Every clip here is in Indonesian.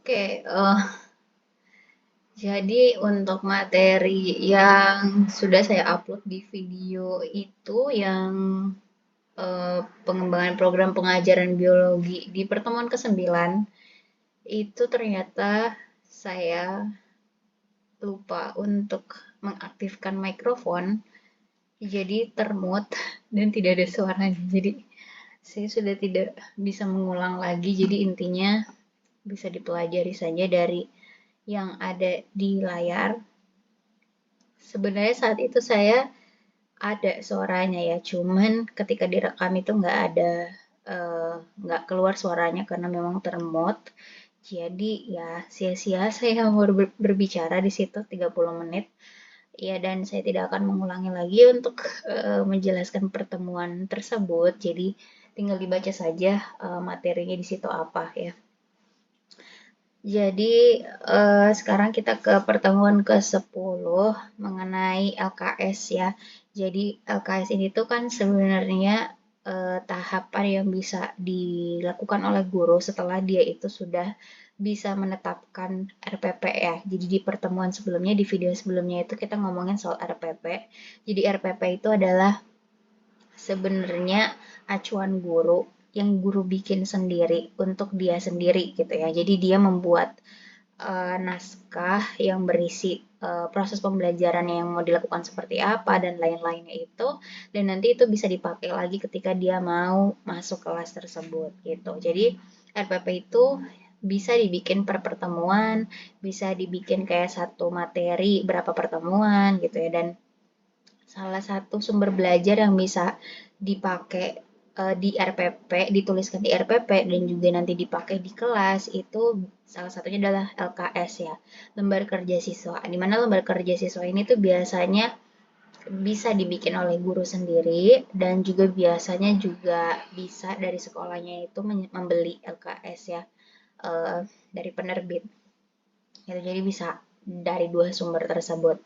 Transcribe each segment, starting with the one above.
Oke, jadi untuk materi yang sudah saya upload di video itu yang pengembangan program pengajaran biologi di pertemuan ke-9 itu ternyata saya lupa untuk mengaktifkan mikrofon, jadi termute dan tidak ada suaranya. Jadi saya sudah tidak bisa mengulang lagi. Jadi intinya bisa dipelajari saja dari yang ada di layar. Sebenarnya saat itu saya ada suaranya ya, cuman ketika direkam itu nggak keluar suaranya karena memang termute. Jadi ya sia-sia saya berbicara di situ 30 menit. Ya, dan saya tidak akan mengulangi lagi untuk menjelaskan pertemuan tersebut. Jadi tinggal dibaca saja materinya di situ apa ya. Jadi sekarang kita ke pertemuan ke-10 mengenai LKS ya. Jadi LKS ini tuh kan sebenarnya tahapan yang bisa dilakukan oleh guru setelah dia itu sudah bisa menetapkan RPP ya. Jadi di pertemuan sebelumnya, di video sebelumnya itu kita ngomongin soal RPP. Jadi RPP itu adalah sebenarnya acuan guru yang guru bikin sendiri untuk dia sendiri gitu ya. Jadi dia membuat naskah yang berisi proses pembelajaran yang mau dilakukan seperti apa dan lain-lainnya itu, dan nanti itu bisa dipakai lagi ketika dia mau masuk kelas tersebut gitu. Jadi RPP itu bisa dibikin per pertemuan, bisa dibikin kayak satu materi berapa pertemuan gitu ya. Dan salah satu sumber belajar yang bisa dipakai di RPP, dituliskan di RPP dan juga nanti dipakai di kelas itu salah satunya adalah LKS ya, lembar kerja siswa. Di mana lembar kerja siswa ini tuh biasanya bisa dibikin oleh guru sendiri dan juga biasanya juga bisa dari sekolahnya itu membeli LKS ya, dari penerbit. Gitu, jadi bisa dari dua sumber tersebut.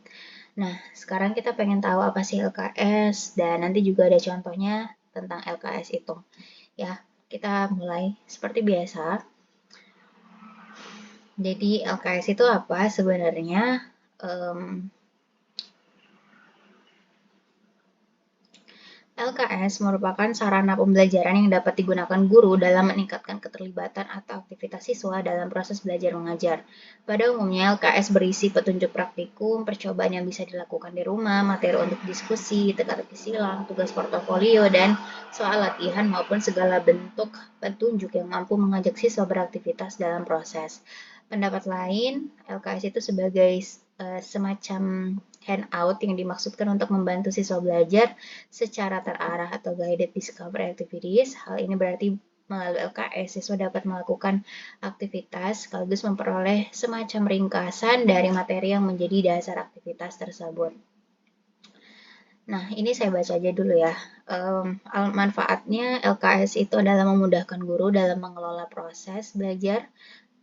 Nah, sekarang kita pengen tahu apa sih LKS dan nanti juga ada contohnya tentang LKS itu. Ya, kita mulai seperti biasa. Jadi LKS itu apa sebenarnya? LKS merupakan sarana pembelajaran yang dapat digunakan guru dalam meningkatkan keterlibatan atau aktivitas siswa dalam proses belajar mengajar. Pada umumnya, LKS berisi petunjuk praktikum, percobaan yang bisa dilakukan di rumah, materi untuk diskusi, teka-teki silang, tugas portofolio, dan soal latihan maupun segala bentuk petunjuk yang mampu mengajak siswa beraktivitas dalam proses. Pendapat lain, LKS itu sebagai semacam handout yang dimaksudkan untuk membantu siswa belajar secara terarah atau guided discovery activities. Hal ini berarti melalui LKS, siswa dapat melakukan aktivitas sekaligus memperoleh semacam ringkasan dari materi yang menjadi dasar aktivitas tersebut. Nah, ini saya baca aja dulu ya. Manfaatnya LKS itu adalah memudahkan guru dalam mengelola proses belajar,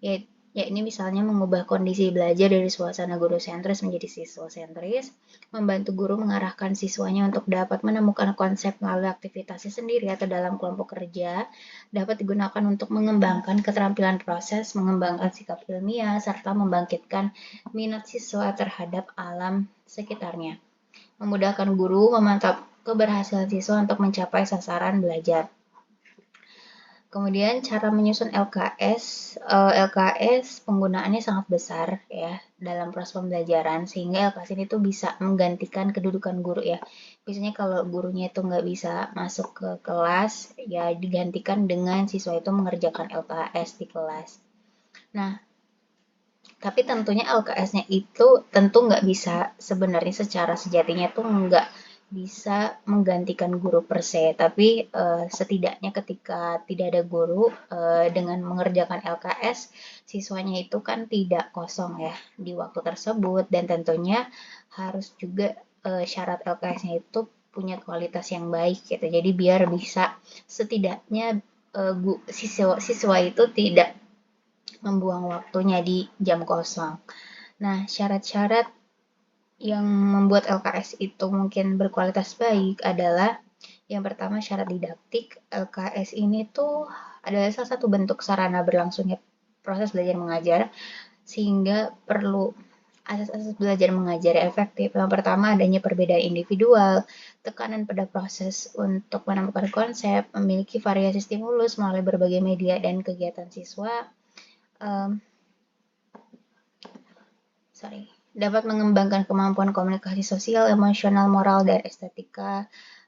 ya ini misalnya mengubah kondisi belajar dari suasana guru sentris menjadi siswa sentris, membantu guru mengarahkan siswanya untuk dapat menemukan konsep melalui aktivitasnya sendiri atau dalam kelompok kerja, dapat digunakan untuk mengembangkan keterampilan proses, mengembangkan sikap ilmiah, serta membangkitkan minat siswa terhadap alam sekitarnya. Memudahkan guru memantau keberhasilan siswa untuk mencapai sasaran belajar. Kemudian cara menyusun LKS, LKS penggunaannya sangat besar ya dalam proses pembelajaran sehingga LKS ini tuh bisa menggantikan kedudukan guru ya. Biasanya kalau gurunya itu nggak bisa masuk ke kelas ya digantikan dengan siswa itu mengerjakan LKS di kelas. Nah, tapi tentunya LKS-nya itu tentu nggak bisa sebenarnya secara sejatinya tuh nggak bisa menggantikan guru per se, tapi setidaknya ketika tidak ada guru dengan mengerjakan LKS, siswanya itu kan tidak kosong ya di waktu tersebut dan tentunya harus juga syarat LKS-nya itu punya kualitas yang baik gitu. Jadi biar bisa setidaknya siswa itu tidak membuang waktunya di jam kosong. Nah, syarat-syarat yang membuat LKS itu mungkin berkualitas baik adalah yang pertama syarat didaktik. LKS ini tuh adalah salah satu bentuk sarana berlangsungnya proses belajar mengajar, sehingga perlu asas-asas belajar mengajar efektif. Yang pertama, adanya perbedaan individual, tekanan pada proses untuk menemukan konsep, memiliki variasi stimulus melalui berbagai media dan kegiatan siswa, dapat mengembangkan kemampuan komunikasi sosial, emosional, moral, dan estetika.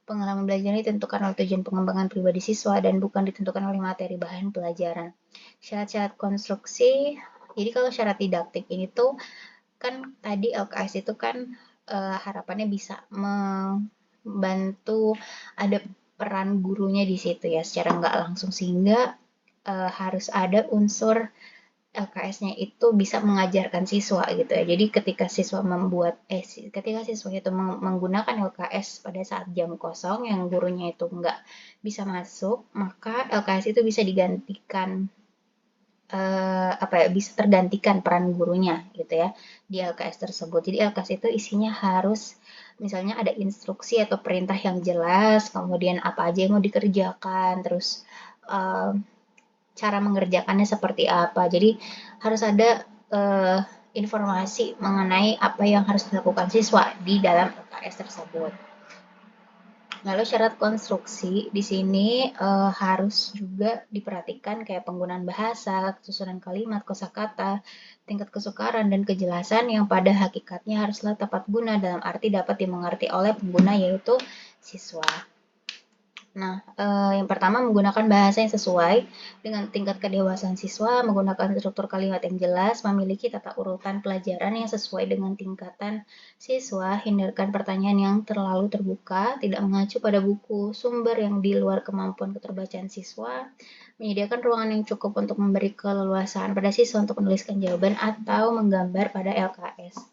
Pengalaman belajar ini ditentukan oleh tujuan pengembangan pribadi siswa dan bukan ditentukan oleh materi bahan pelajaran. Syarat-syarat konstruksi, jadi kalau syarat didaktik ini tuh kan tadi LKS itu kan harapannya bisa membantu ada peran gurunya di situ ya secara nggak langsung, sehingga harus ada unsur LKS-nya itu bisa mengajarkan siswa gitu ya. Jadi ketika siswa itu menggunakan LKS pada saat jam kosong yang gurunya itu nggak bisa masuk, maka LKS itu bisa digantikan bisa tergantikan peran gurunya gitu ya di LKS tersebut. Jadi LKS itu isinya harus misalnya ada instruksi atau perintah yang jelas, kemudian apa aja yang mau dikerjakan, terus cara mengerjakannya seperti apa. Jadi harus ada informasi mengenai apa yang harus dilakukan siswa di dalam LKS tersebut. Lalu syarat konstruksi di sini harus juga diperhatikan kayak penggunaan bahasa, susunan kalimat, kosakata, tingkat kesukaran dan kejelasan yang pada hakikatnya haruslah tepat guna dalam arti dapat dimengerti oleh pengguna yaitu siswa. Nah, yang pertama menggunakan bahasa yang sesuai dengan tingkat kedewasaan siswa, menggunakan struktur kalimat yang jelas, memiliki tata urutan pelajaran yang sesuai dengan tingkatan siswa, hindarkan pertanyaan yang terlalu terbuka, tidak mengacu pada buku sumber yang di luar kemampuan keterbacaan siswa, menyediakan ruangan yang cukup untuk memberi keleluasaan pada siswa untuk menuliskan jawaban atau menggambar pada LKS.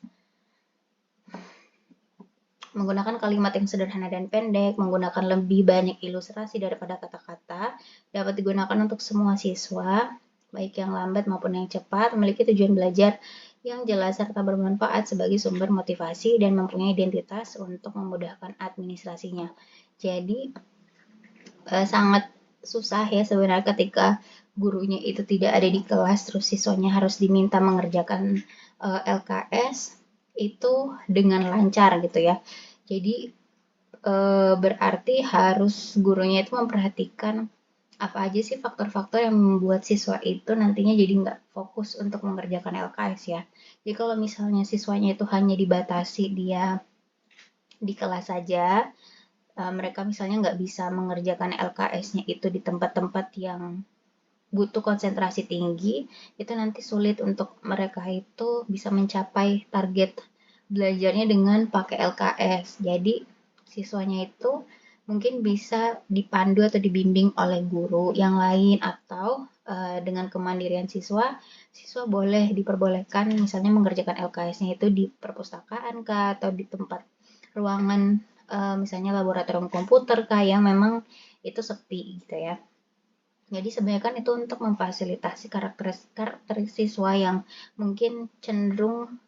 Menggunakan kalimat yang sederhana dan pendek, menggunakan lebih banyak ilustrasi daripada kata-kata, dapat digunakan untuk semua siswa, baik yang lambat maupun yang cepat, memiliki tujuan belajar yang jelas serta bermanfaat sebagai sumber motivasi dan mempunyai identitas untuk memudahkan administrasinya. Jadi, sangat susah ya sebenarnya ketika gurunya itu tidak ada di kelas, terus siswanya harus diminta mengerjakan LKS, itu dengan lancar gitu ya. Jadi berarti harus gurunya itu memperhatikan apa aja sih faktor-faktor yang membuat siswa itu nantinya jadi nggak fokus untuk mengerjakan LKS ya. Jadi kalau misalnya siswanya itu hanya dibatasi dia di kelas saja, mereka misalnya nggak bisa mengerjakan LKS-nya itu di tempat-tempat yang butuh konsentrasi tinggi, itu nanti sulit untuk mereka itu bisa mencapai target belajarnya dengan pakai LKS. Jadi siswanya itu mungkin bisa dipandu atau dibimbing oleh guru yang lain atau dengan kemandirian siswa boleh diperbolehkan misalnya mengerjakan LKS-nya itu di perpustakaan kah atau di tempat ruangan misalnya laboratorium komputer kah yang memang itu sepi gitu ya. Jadi sebenarnya kan itu untuk memfasilitasi karakter siswa yang mungkin cenderung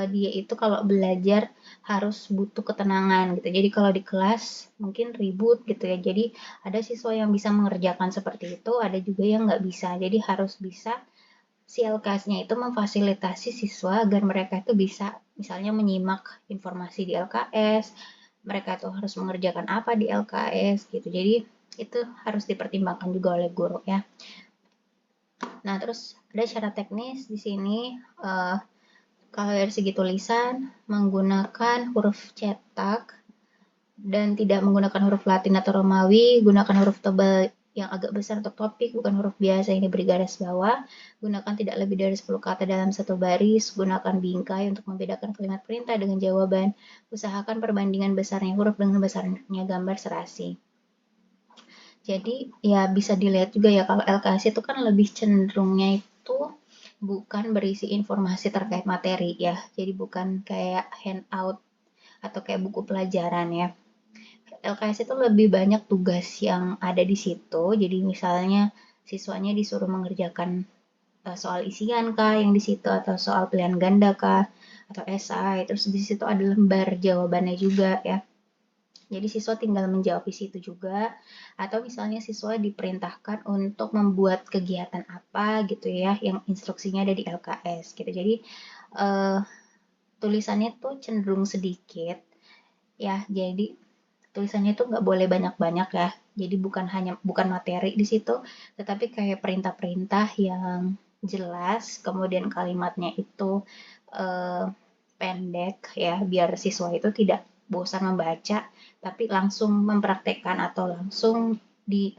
dia itu kalau belajar harus butuh ketenangan gitu. Jadi kalau di kelas mungkin ribut gitu ya. Jadi ada siswa yang bisa mengerjakan seperti itu, ada juga yang nggak bisa. Jadi harus bisa si LKS-nya itu memfasilitasi siswa agar mereka itu bisa misalnya menyimak informasi di LKS, mereka tuh harus mengerjakan apa di LKS gitu. Jadi itu harus dipertimbangkan juga oleh guru ya. Nah, terus ada syarat teknis di sini. Kalau dari segi tulisan, menggunakan huruf cetak dan tidak menggunakan huruf Latin atau Romawi, gunakan huruf tebal yang agak besar untuk topik, bukan huruf biasa yang diberi garis bawah, gunakan tidak lebih dari 10 kata dalam satu baris, gunakan bingkai untuk membedakan kalimat perintah dengan jawaban, usahakan perbandingan besarnya huruf dengan besarnya gambar serasi. Jadi ya bisa dilihat juga ya kalau LKS itu kan lebih cenderungnya itu bukan berisi informasi terkait materi ya. Jadi bukan kayak handout atau kayak buku pelajaran ya. LKS itu lebih banyak tugas yang ada di situ. Jadi misalnya siswanya disuruh mengerjakan soal isian kah yang di situ atau soal pilihan ganda kah atau esai. Terus di situ ada lembar jawabannya juga ya. Jadi siswa tinggal menjawab di situ juga, atau misalnya siswa diperintahkan untuk membuat kegiatan apa gitu ya, yang instruksinya ada di LKS gitu. Jadi eh, tulisannya tuh cenderung sedikit ya. Jadi tulisannya tuh nggak boleh banyak-banyak ya. Jadi bukan materi di situ, tetapi kayak perintah-perintah yang jelas, kemudian kalimatnya itu eh, pendek ya, biar siswa itu tidak bosan membaca, tapi langsung mempraktekkan atau langsung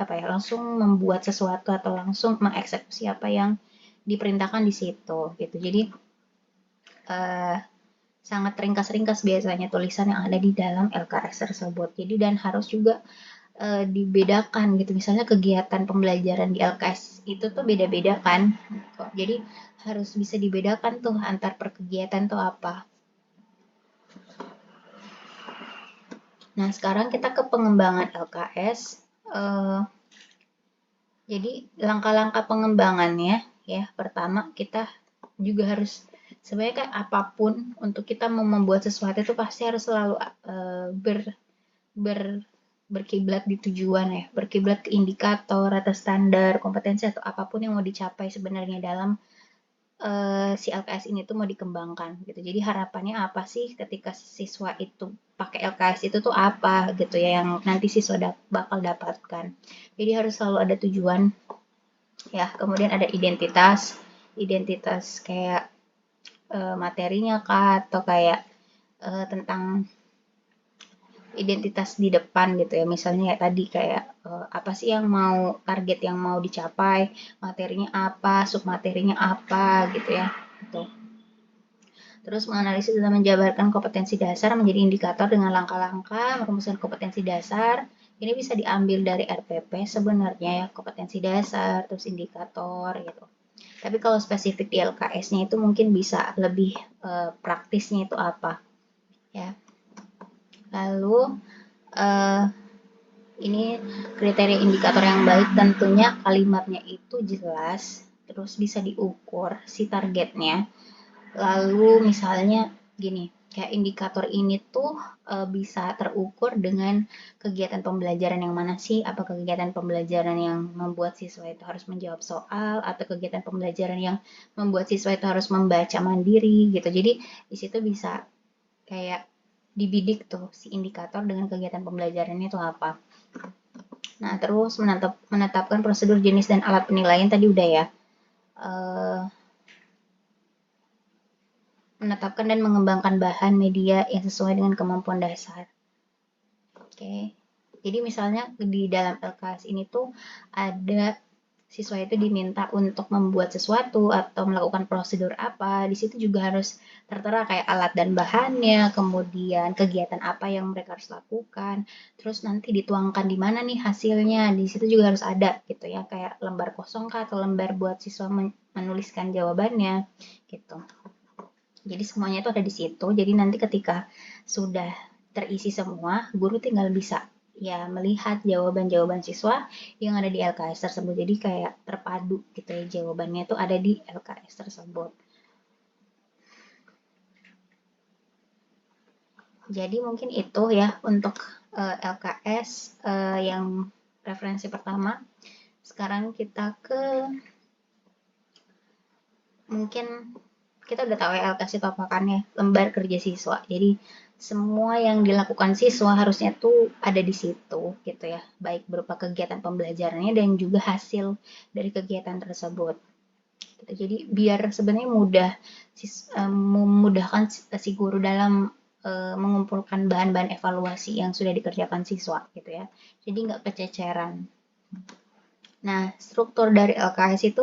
langsung membuat sesuatu atau langsung mengeksekusi apa yang diperintahkan di situ gitu. Jadi eh, sangat ringkas-ringkas biasanya tulisan yang ada di dalam LKS tersebut. Jadi dan harus juga dibedakan gitu. Misalnya kegiatan pembelajaran di LKS itu tuh beda-beda kan. Gitu. Jadi harus bisa dibedakan tuh antar per kegiatan tuh apa. Nah, sekarang kita ke pengembangan LKS. Jadi langkah-langkah pengembangannya ya, pertama kita juga harus sebenarnya kayak apapun untuk kita mau membuat sesuatu itu pasti harus selalu ber, ber berkiblat di tujuan ya, berkiblat ke indikator atau standar kompetensi atau apapun yang mau dicapai sebenarnya dalam si LKS ini tuh mau dikembangkan gitu. Jadi harapannya apa sih ketika siswa itu pakai LKS itu tuh apa gitu ya yang nanti siswa bakal dapatkan. Jadi harus selalu ada tujuan ya, kemudian ada identitas, identitas kayak materinya kah atau kayak tentang identitas di depan gitu ya, misalnya ya tadi kayak apa sih yang mau target yang mau dicapai, materinya apa, submaterinya apa gitu ya gitu. Terus menganalisis dan menjabarkan kompetensi dasar menjadi indikator dengan langkah-langkah merumuskan kompetensi dasar. Ini bisa diambil dari RPP sebenarnya ya, kompetensi dasar terus indikator gitu. Tapi kalau spesifik di LKS-nya itu mungkin bisa lebih praktisnya itu apa ya. Lalu uh, ini kriteria indikator yang baik tentunya kalimatnya itu jelas, terus bisa diukur si targetnya. Lalu misalnya gini, kayak indikator ini tuh bisa terukur dengan kegiatan pembelajaran yang mana sih? Apa kegiatan pembelajaran yang membuat siswa itu harus menjawab soal atau kegiatan pembelajaran yang membuat siswa itu harus membaca mandiri gitu. Jadi di situ bisa kayak dibidik tuh si indikator dengan kegiatan pembelajarannya itu apa. Nah, terus menetapkan prosedur jenis dan alat penilaian tadi udah ya. Uh, menetapkan dan mengembangkan bahan media yang sesuai dengan kemampuan dasar. Oke. Jadi misalnya di dalam LKS ini tuh ada siswa itu diminta untuk membuat sesuatu atau melakukan prosedur apa, di situ juga harus tertera kayak alat dan bahannya, kemudian kegiatan apa yang mereka harus lakukan, terus nanti dituangkan di mana nih hasilnya, di situ juga harus ada gitu ya, kayak lembar kosong kah atau lembar buat siswa menuliskan jawabannya gitu. Jadi semuanya itu ada di situ. Jadi nanti ketika sudah terisi semua, guru tinggal bisa ya melihat jawaban-jawaban siswa yang ada di LKS tersebut. Jadi kayak terpadu gitu ya, jawabannya itu ada di LKS tersebut. Jadi mungkin itu ya untuk LKS yang referensi pertama. Sekarang kita ke mungkin kita udah tahu ya LKS itu apa kan ya, lembar kerja siswa. Jadi semua yang dilakukan siswa harusnya tuh ada di situ gitu ya, baik berupa kegiatan pembelajarannya dan juga hasil dari kegiatan tersebut. Gitu. Jadi biar sebenarnya memudahkan si guru dalam mengumpulkan bahan-bahan evaluasi yang sudah dikerjakan siswa gitu ya. Jadi nggak kececeran. Nah, struktur dari LKS itu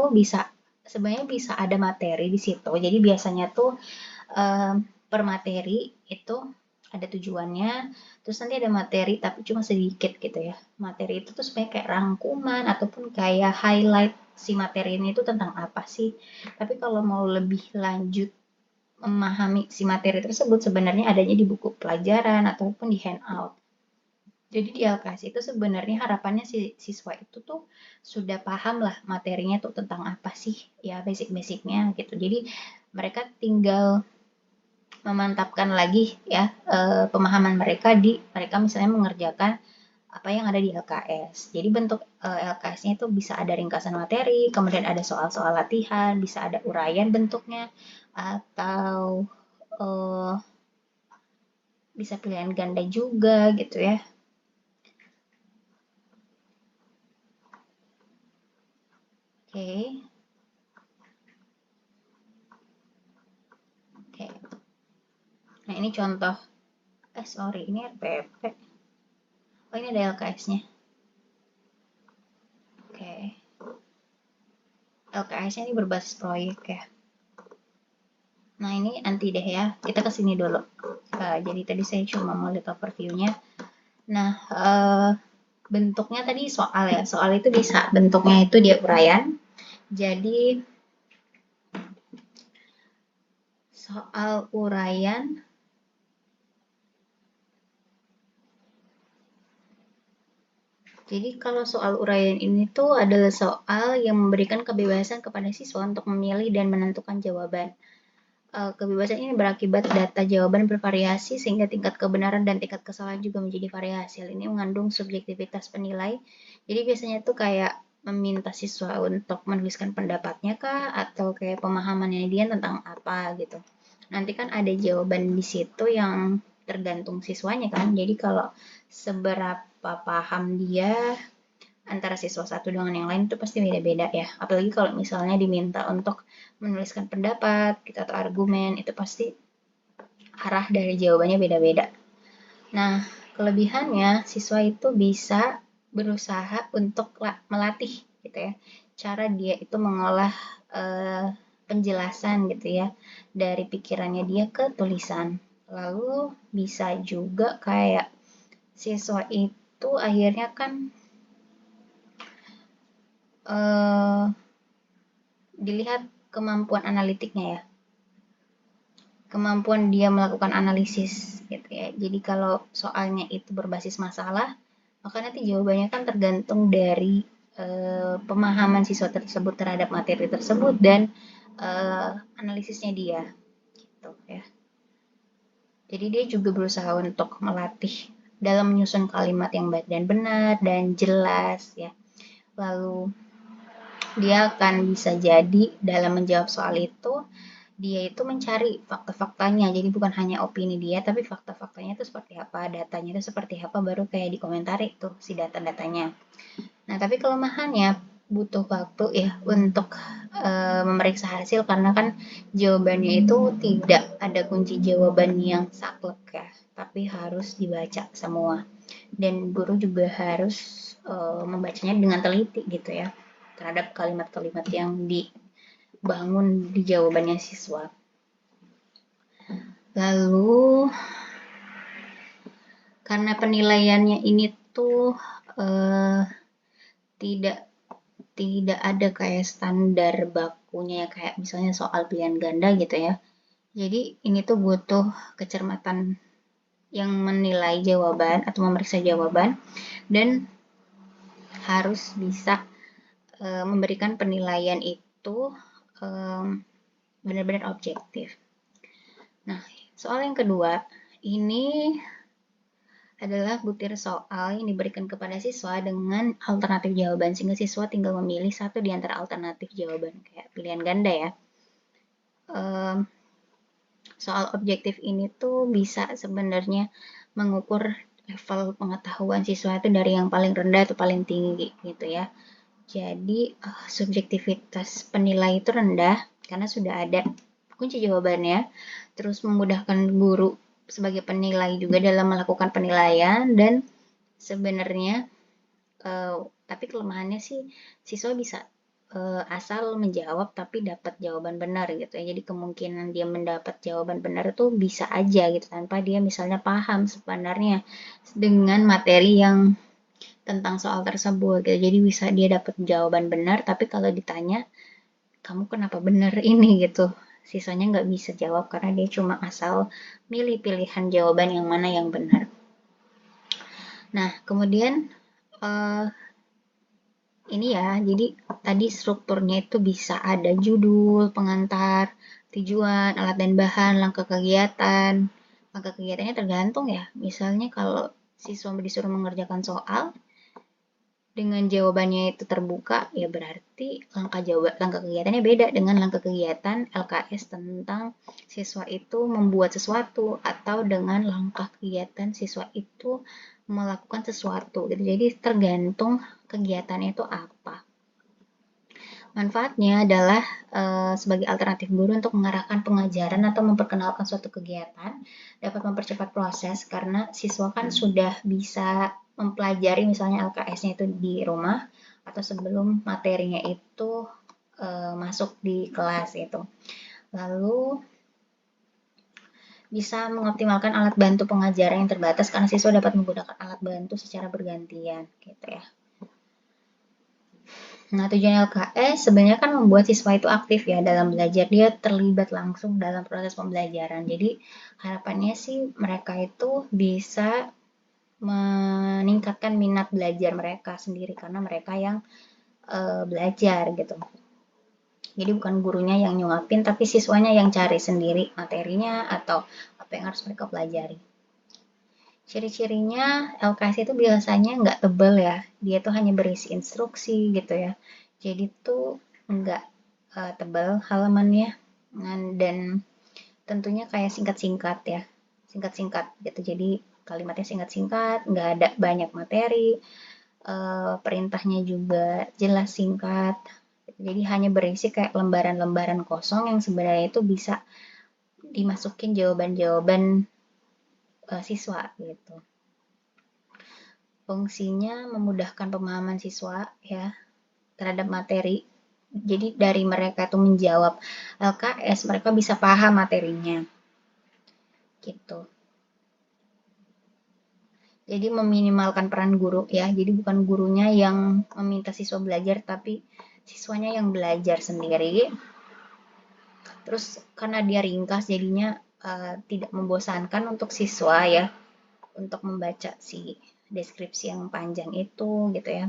sebenarnya bisa ada materi di situ. Jadi biasanya tuh per materi itu ada tujuannya, terus nanti ada materi tapi cuma sedikit gitu ya. Materi itu tuh sebenarnya kayak rangkuman ataupun kayak highlight si materi ini itu tentang apa sih. Tapi kalau mau lebih lanjut memahami si materi tersebut sebenarnya adanya di buku pelajaran ataupun di handout. Jadi di LKS itu sebenarnya harapannya si siswa itu tuh sudah paham lah materinya tuh tentang apa sih ya basic-basicnya gitu. Jadi mereka tinggal memantapkan lagi ya pemahaman mereka di mereka misalnya mengerjakan apa yang ada di LKS. Jadi bentuk LKS-nya itu bisa ada ringkasan materi, kemudian ada soal-soal latihan, bisa ada uraian bentuknya, atau uh, bisa pilihan ganda juga gitu ya. Oke. Oke. Nah, ini contoh. Sorry, ini RPP. Oh, ini ada LKS-nya. Oke. LKS-nya ini berbasis proyek ya. Nah, ini nanti deh ya. Kita ke sini dulu. Jadi tadi saya cuma mau lihat overview-nya. Nah, bentuknya tadi soal ya. Soal itu bisa bentuknya itu dia uraian. Jadi soal uraian Jadi kalau soal uraian ini tuh adalah soal yang memberikan kebebasan kepada siswa untuk memilih dan menentukan jawaban. Kebebasan ini berakibat data jawaban bervariasi sehingga tingkat kebenaran dan tingkat kesalahan juga menjadi variasi. Hal ini mengandung subjektivitas penilai. Jadi biasanya tuh kayak meminta siswa untuk menuliskan pendapatnya kah atau kayak pemahamannya dia tentang apa gitu. Nanti kan ada jawaban di situ yang tergantung siswanya kan. Jadi kalau seberapa paham dia antara siswa satu dengan yang lain itu pasti beda-beda ya. Apalagi kalau misalnya diminta untuk menuliskan pendapat gitu, atau argumen, itu pasti arah dari jawabannya beda-beda. Nah, kelebihannya siswa itu bisa berusaha untuk melatih gitu ya. Cara dia itu mengolah penjelasan gitu ya dari pikirannya dia ke tulisan. Lalu bisa juga kayak siswa itu akhirnya kan dilihat kemampuan analitiknya ya, kemampuan dia melakukan analisis gitu ya. Jadi kalau soalnya itu berbasis masalah, maka nanti jawabannya kan tergantung dari pemahaman siswa tersebut terhadap materi tersebut dan analisisnya dia gitu ya. Jadi dia juga berusaha untuk melatih dalam menyusun kalimat yang baik dan benar dan jelas ya. Lalu dia akan bisa jadi dalam menjawab soal itu dia itu mencari fakta-faktanya. Jadi bukan hanya opini dia, tapi fakta-faktanya itu seperti apa, datanya itu seperti apa, baru kayak dikomentari tuh si data-datanya. Nah, tapi kelemahannya butuh waktu ya untuk memeriksa hasil karena kan jawabannya itu tidak ada kunci jawaban yang saklek ya, tapi harus dibaca semua. Dan guru juga harus membacanya dengan teliti gitu ya terhadap kalimat-kalimat yang dibangun di jawabannya siswa. Lalu karena penilaiannya ini tuh tidak tidak ada kayak standar bakunya kayak misalnya soal pilihan ganda gitu ya. Jadi ini tuh butuh kecermatan yang menilai jawaban atau memeriksa jawaban dan harus bisa memberikan penilaian itu benar-benar objektif. Nah, soal yang kedua ini adalah butir soal yang diberikan kepada siswa dengan alternatif jawaban sehingga siswa tinggal memilih satu di antara alternatif jawaban kayak pilihan ganda ya. Soal objektif ini tuh bisa sebenarnya mengukur level pengetahuan siswa itu dari yang paling rendah atau paling tinggi gitu ya. Jadi subjektivitas penilai itu rendah karena sudah ada kunci jawabannya, terus memudahkan guru sebagai penilai juga dalam melakukan penilaian dan sebenarnya tapi kelemahannya sih siswa bisa asal menjawab tapi dapat jawaban benar gitu ya. Jadi kemungkinan dia mendapat jawaban benar itu bisa aja gitu tanpa dia misalnya paham sebenarnya dengan materi yang tentang soal tersebut gitu. Jadi bisa dia dapat jawaban benar tapi kalau ditanya kamu kenapa benar ini gitu siswanya nggak bisa jawab karena dia cuma asal milih pilihan jawaban yang mana yang benar. Nah kemudian ini ya, jadi tadi strukturnya itu bisa ada judul, pengantar, Tujuan, alat dan bahan, langkah kegiatan. Langkah kegiatannya tergantung ya. Misalnya kalau siswa disuruh mengerjakan soal, dengan jawabannya itu terbuka, ya berarti langkah kegiatannya beda dengan langkah kegiatan LKS tentang siswa itu membuat sesuatu atau dengan langkah kegiatan siswa itu melakukan sesuatu gitu. Jadi tergantung kegiatannya itu apa. Manfaatnya adalah sebagai alternatif guru untuk mengarahkan pengajaran atau memperkenalkan suatu kegiatan, dapat mempercepat proses karena siswa kan sudah bisa mempelajari misalnya LKS-nya itu di rumah atau sebelum materinya itu masuk di kelas itu. Lalu bisa mengoptimalkan alat bantu pengajaran yang terbatas karena siswa dapat menggunakan alat bantu secara bergantian gitu ya. Nah, tujuan LKS sebenarnya kan membuat siswa itu aktif ya dalam belajar. Dia terlibat langsung dalam proses pembelajaran. Jadi, harapannya sih mereka itu bisa meningkatkan minat belajar mereka sendiri karena mereka yang belajar gitu. Jadi bukan gurunya yang nyuapin, tapi siswanya yang cari sendiri materinya atau apa yang harus mereka pelajari. Ciri-cirinya LKS itu biasanya nggak tebal ya, dia tuh hanya berisi instruksi gitu ya. Jadi tuh nggak tebal halamannya dan tentunya kayak singkat-singkat ya, singkat-singkat gitu. Jadi kalimatnya singkat-singkat, nggak ada banyak materi, perintahnya juga jelas singkat. Jadi hanya berisi kayak lembaran-lembaran kosong yang sebenarnya itu bisa dimasukin jawaban-jawaban siswa gitu. Fungsinya memudahkan pemahaman siswa ya terhadap materi. Jadi dari mereka itu menjawab LKS, mereka bisa paham materinya. Gitu. Jadi meminimalkan peran guru ya. Jadi bukan gurunya yang meminta siswa belajar, tapi siswanya yang belajar sendiri. Terus karena dia ringkas, jadinya tidak membosankan untuk siswa ya untuk membaca si deskripsi yang panjang itu gitu ya.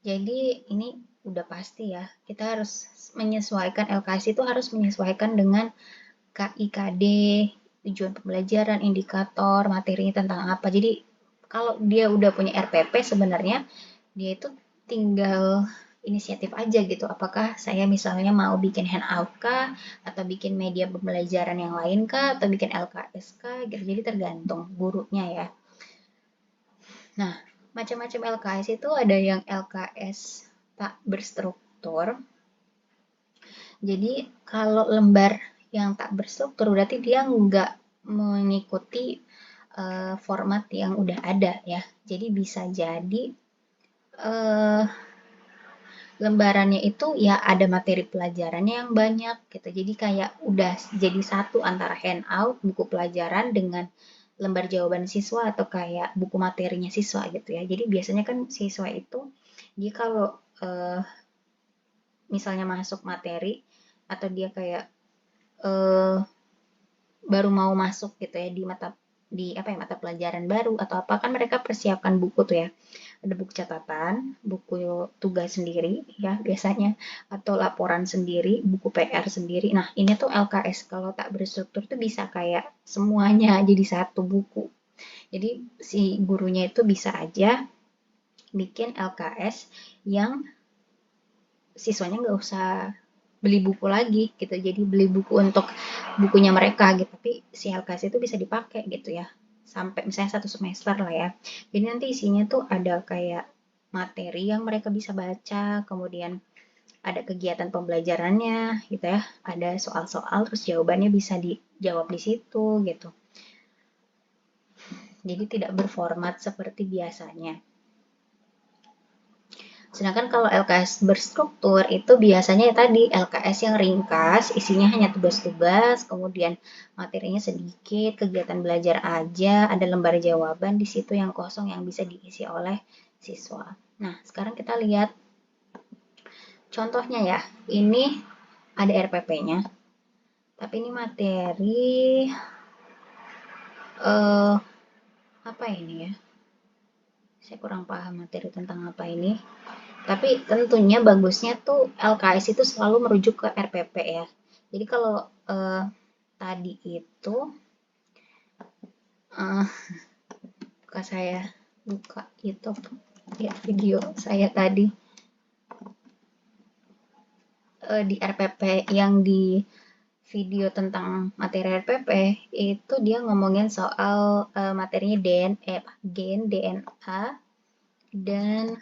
Jadi ini udah pasti ya, kita harus menyesuaikan LKS itu harus menyesuaikan dengan KIKD, tujuan pembelajaran, indikator, materinya tentang apa. Jadi kalau dia udah punya RPP sebenarnya dia itu tinggal inisiatif aja gitu. Apakah saya misalnya mau bikin handout kah, atau bikin media pembelajaran yang lain kah, atau bikin LKS kah, gitu. Jadi tergantung gurunya ya. Nah, macam-macam LKS itu ada yang LKS tak berstruktur. Jadi kalau lembar yang tak berstruktur berarti dia nggak mengikuti format yang udah ada ya. Jadi bisa jadi lembarannya itu ya ada materi pelajarannya yang banyak gitu. Jadi kayak udah jadi satu antara handout, buku pelajaran dengan lembar jawaban siswa atau kayak buku materinya siswa gitu ya. Jadi biasanya kan siswa itu dia kalau misalnya masuk materi atau dia kayak eh, baru mau masuk gitu ya di mata pelajaran baru atau apa kan mereka persiapkan buku tuh ya. Ada buku catatan, buku tugas sendiri ya biasanya atau laporan sendiri, buku PR sendiri. Nah, ini tuh LKS kalau tak berstruktur tuh bisa kayak semuanya jadi satu buku. Jadi si gurunya itu bisa aja bikin LKS yang siswanya nggak usah beli buku lagi gitu. Jadi beli buku untuk bukunya mereka gitu. Tapi si LKS itu bisa dipakai gitu ya. Sampai misalnya 1 semester lah ya. Jadi nanti isinya tuh ada kayak materi yang mereka bisa baca, kemudian ada kegiatan pembelajarannya gitu ya. Ada soal-soal terus jawabannya bisa dijawab di situ gitu. Jadi tidak berformat seperti biasanya. Sedangkan kalau LKS berstruktur itu biasanya tadi LKS yang ringkas, isinya hanya tugas-tugas, kemudian materinya sedikit, kegiatan belajar aja, ada lembar jawaban di situ yang kosong yang bisa diisi oleh siswa. Nah, sekarang kita lihat contohnya ya. Ini ada RPP-nya, tapi ini materi apa ini ya? Saya kurang paham materi tentang apa ini. Tapi tentunya bagusnya tuh LKS itu selalu merujuk ke RPP ya. Jadi kalau tadi itu uh, saya buka YouTube ya, video saya tadi di RPP yang di video tentang materi RPP itu dia ngomongin soal materinya gen, DNA, dan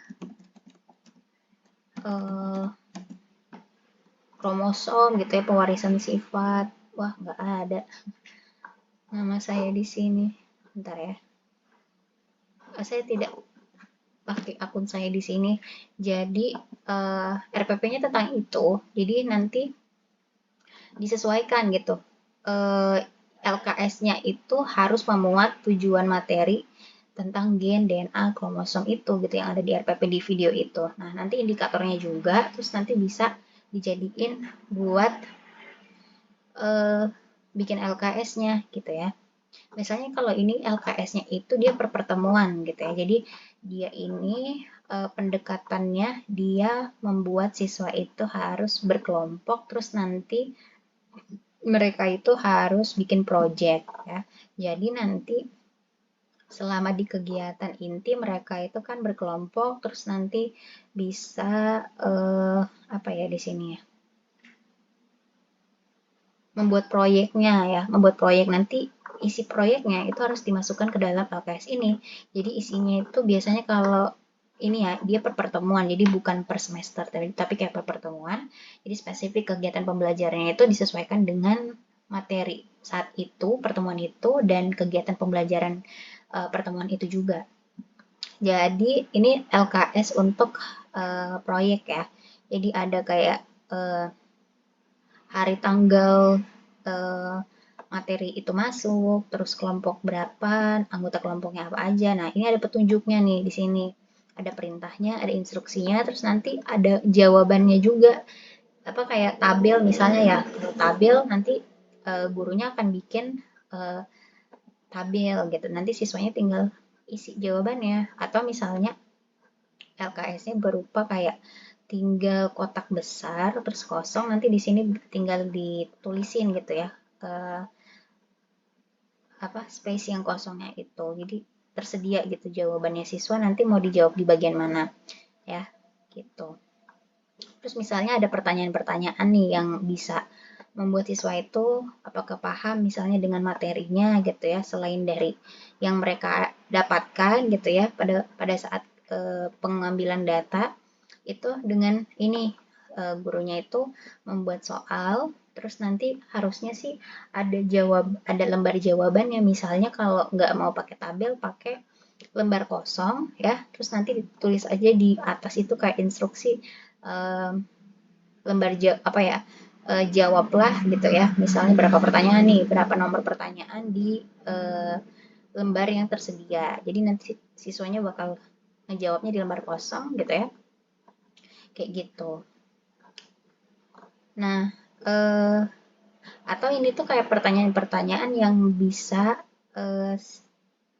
kromosom gitu ya, pewarisan sifat. Wah, nggak ada nama saya di sini. Bentar ya. Saya tidak pakai akun saya di sini. Jadi RPP-nya tentang itu. Jadi nanti disesuaikan gitu. LKS-nya itu harus memuat tujuan materi tentang gen, DNA, kromosom itu gitu yang ada di RPP di video itu. Nah, nanti indikatornya juga, terus nanti bisa dijadiin buat bikin LKS-nya gitu ya. Misalnya kalau ini LKS-nya itu dia per pertemuan gitu ya. Jadi dia ini pendekatannya dia membuat siswa itu harus berkelompok, terus nanti mereka itu harus bikin project ya. Jadi nanti selama di kegiatan inti mereka itu kan berkelompok, terus nanti bisa apa ya di sini ya, membuat proyeknya ya, membuat proyek. Nanti isi proyeknya itu harus dimasukkan ke dalam LKS ini. Jadi isinya itu biasanya kalau ini ya, dia per pertemuan, jadi bukan per semester, tapi kayak per pertemuan. Jadi spesifik kegiatan pembelajarannya itu disesuaikan dengan materi saat itu, pertemuan itu, dan kegiatan pembelajaran pertemuan itu juga. Jadi ini LKS untuk proyek ya. Jadi ada kayak hari tanggal materi itu masuk, terus kelompok berapa, anggota kelompoknya apa aja. Nah, ini ada petunjuknya nih di sini. Ada perintahnya, ada instruksinya, terus nanti ada jawabannya juga. Apa kayak tabel misalnya ya. Tabel nanti gurunya akan bikin tabel gitu. Nanti siswanya tinggal isi jawabannya. Atau misalnya LKS-nya berupa kayak tinggal kotak besar terus kosong, nanti di sini tinggal ditulisin gitu ya apa space yang kosongnya itu. Jadi tersedia gitu jawabannya siswa nanti mau dijawab di bagian mana ya gitu. Terus misalnya ada pertanyaan-pertanyaan nih yang bisa membuat siswa itu apakah paham misalnya dengan materinya gitu ya, selain dari yang mereka dapatkan gitu ya pada saat pengambilan data itu dengan ini gurunya itu membuat soal, terus nanti harusnya sih ada lembar jawabannya. Misalnya kalau nggak mau pakai tabel, pakai lembar kosong ya, terus nanti ditulis aja di atas itu kayak instruksi um, lembar apa ya, jawablah gitu ya. Misalnya berapa pertanyaan nih, berapa nomor pertanyaan di lembar yang tersedia. Jadi nanti siswanya bakal ngejawabnya di lembar kosong gitu ya. Kayak gitu. Nah, atau ini tuh kayak pertanyaan-pertanyaan yang bisa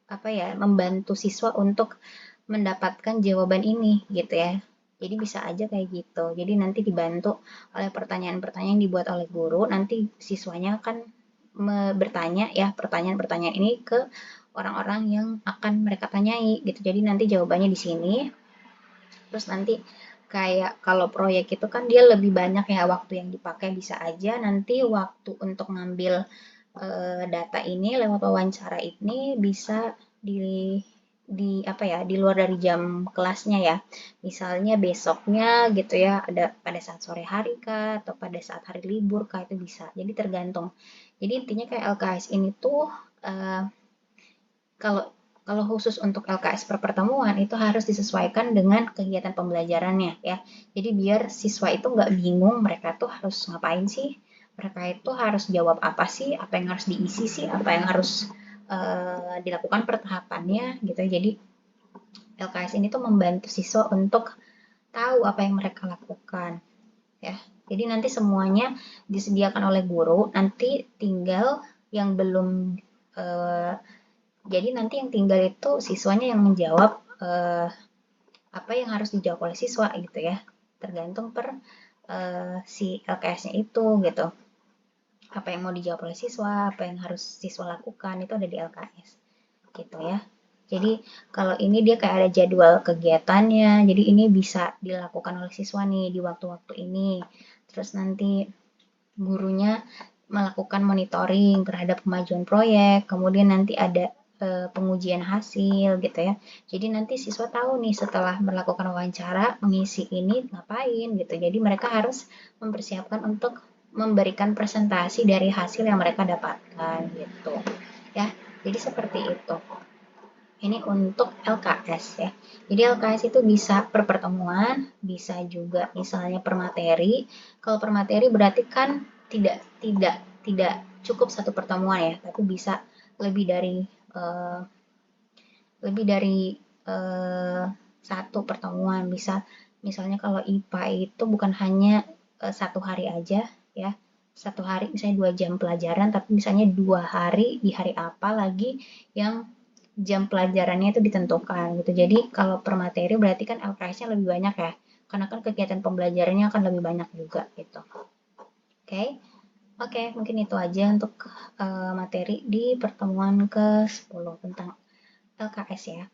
apa ya, membantu siswa untuk mendapatkan jawaban ini gitu ya. Jadi bisa aja kayak gitu. Jadi nanti dibantu oleh pertanyaan-pertanyaan yang dibuat oleh guru, nanti siswanya akan bertanya ya pertanyaan-pertanyaan ini ke orang-orang yang akan mereka tanyai gitu. Jadi nanti jawabannya di sini. Terus nanti kayak kalau proyek itu kan dia lebih banyak ya waktu yang dipakai, bisa aja nanti waktu untuk ngambil data ini lewat wawancara ini bisa di apa ya, di luar dari jam kelasnya ya. Misalnya besoknya gitu ya, ada pada saat sore hari kah atau pada saat hari libur kah, itu bisa. Jadi tergantung. Jadi intinya kayak LKS ini tuh kalau kalau khusus untuk LKS per pertemuan itu harus disesuaikan dengan kegiatan pembelajarannya ya. Jadi biar siswa itu nggak bingung mereka tuh harus ngapain sih, mereka itu harus jawab apa sih, apa yang harus diisi sih, apa yang harus dilakukan per tahapannya gitu. Jadi LKS ini tuh membantu siswa untuk tahu apa yang mereka lakukan ya. Jadi nanti semuanya disediakan oleh guru, nanti tinggal yang belum jadi nanti yang tinggal itu siswanya yang menjawab apa yang harus dijawab oleh siswa gitu ya. Tergantung per si LKS-nya itu gitu. Apa yang mau dijawab oleh siswa, apa yang harus siswa lakukan itu ada di LKS gitu ya. Jadi kalau ini dia kayak ada jadwal kegiatannya, jadi ini bisa dilakukan oleh siswa nih di waktu-waktu ini. Terus nanti gurunya melakukan monitoring terhadap kemajuan proyek, kemudian nanti ada pengujian hasil gitu ya. Jadi nanti siswa tahu nih setelah melakukan wawancara mengisi ini ngapain gitu. Jadi mereka harus mempersiapkan untuk memberikan presentasi dari hasil yang mereka dapatkan gitu ya. Jadi seperti itu. Ini untuk LKS ya. Jadi LKS itu bisa per pertemuan, bisa juga misalnya per materi. Kalau per materi berarti kan tidak cukup satu pertemuan ya, tapi bisa lebih dari eh, lebih dari satu pertemuan. Bisa misalnya kalau IPA itu bukan hanya satu hari aja ya, satu hari misalnya 2 jam pelajaran, tapi misalnya 2 hari di hari apa lagi yang jam pelajarannya itu ditentukan gitu. Jadi kalau per materi berarti kan LKS-nya lebih banyak ya, karena kan kegiatan pembelajarannya akan lebih banyak juga gitu. Oke, oke, mungkin itu aja untuk materi di pertemuan ke-10 tentang LKS ya.